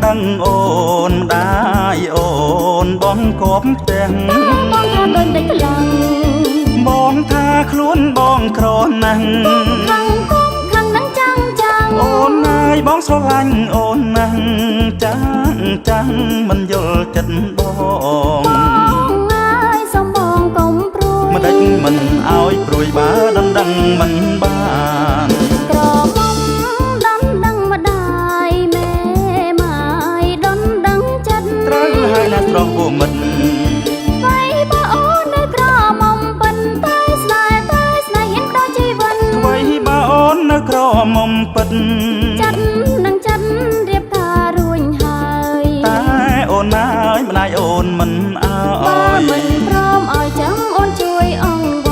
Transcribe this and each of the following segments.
ដឹងអូនដែរអូនបងគប់ទាំងបងថាដូចតែខ្លាំងបងថាខ្លួនបងក្រណាស់ខាងគុំខាងនឹងចាំងចាំងអូនអើយបងស្រឡាញ់អូនណាស់ចាំងចាំងមិនយល់ចិត្តបងអើយសុំបងកុំព្រួយមិនដេចមិនអោយព្រួយបើដឹងមិនបានក្រមុំដឹងម្ដាយមេម៉ាយដឹងចិត្តត្រូវហើយណាស្រស់ពុមិត្តໄວបើអូននៅក្រមុំពិនតែស្នេហ៍ហ៊ានដល់ជីវិតថ្វីបើអូននៅក្រមុំពិតចិត្តនឹងចិត្តរៀបការរួញហើយតែអូនអើយម្ដាយអូនមិនអើបើយមិនព្រមឲ្យចាំអូនជួយអង្វ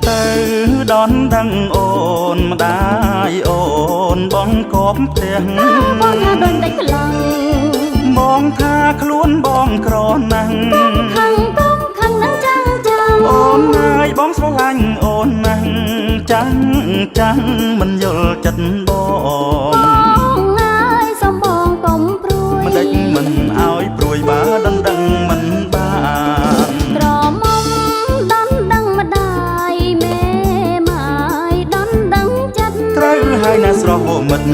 ទៅដនដឹងអូនម្ដាយអូនបងគប់ផ្ទះបងថាដូចតែខ្លាំងបងថាខ្លួនបងក្រណាស់ខាងគុំខាងនឹងចាំងចាំងអូនអើយបងស្រឡាញ់អូនណាស់ចាំងចាំងមិនយល់ចិត្តបងអើយសុំបងកុំព្រួយមិនដេចមិនអោយព្រួយបើដឹងមិនបានក្រមុំដឹងម្ដាយមេម៉ាយដឹងចិត្តត្រូវហើយណាស្រស់មិត្ត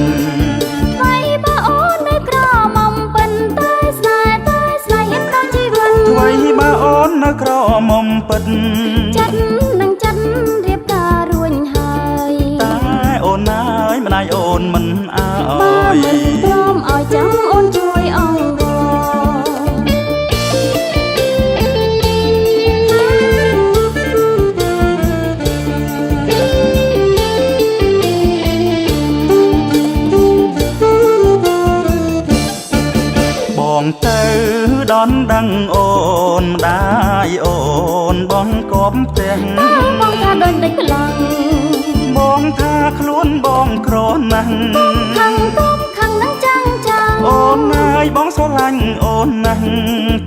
ថ្វីបើអូននៅក្រមុំពិនតែស្នេហ៍ហ៊ានដល់ជីវិតថ្វីបើអូននៅក្រមុំពិតចិត្តនឹងចិត្តរៀបការរួញហើយតែអូនអើយម្ដាយអូនមិនអើបើយមិនព្រមឲ្យចាំអូនជួយអង្វរបងទៅដនដឹងអូនម្ដាយអូនបងគប់ផ្ទះបងថាដូចតែខ្លាំងបងថាខ្លួនបងក្រណាស់ខាងគុំខាងនឹងចាំងចាំងអូនអើយបងស្រឡាញ់អូនណាស់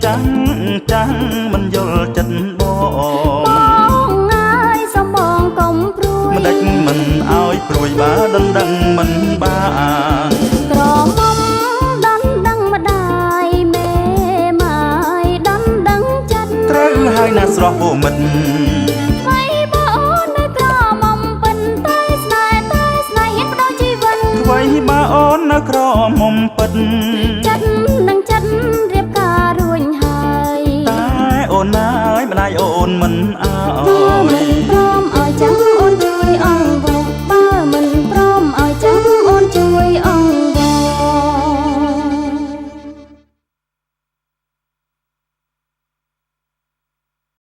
ចាំងចាំងមិនយល់ចិត្តបងអើយសុំបងកុំព្រួយមិនដេចមិនអោយព្រួយបើដឹងមិនបានក្រមុំដឹងម្ដាយមេម៉ាយដឹងចិត្តត្រូវហើយណាស្រស់ពុមិត្តថ្វីបើអូននៅក្រមុំពិនតែស្នេហ៍ហ៊ានដល់ជីវិតថ្វីបើអូននៅក្រមុំពិតចិត្តនឹងចិត្តរៀបការរួញហើយតែអូនអើយម្ដាយអូនមិនអើបើមិនយព្រ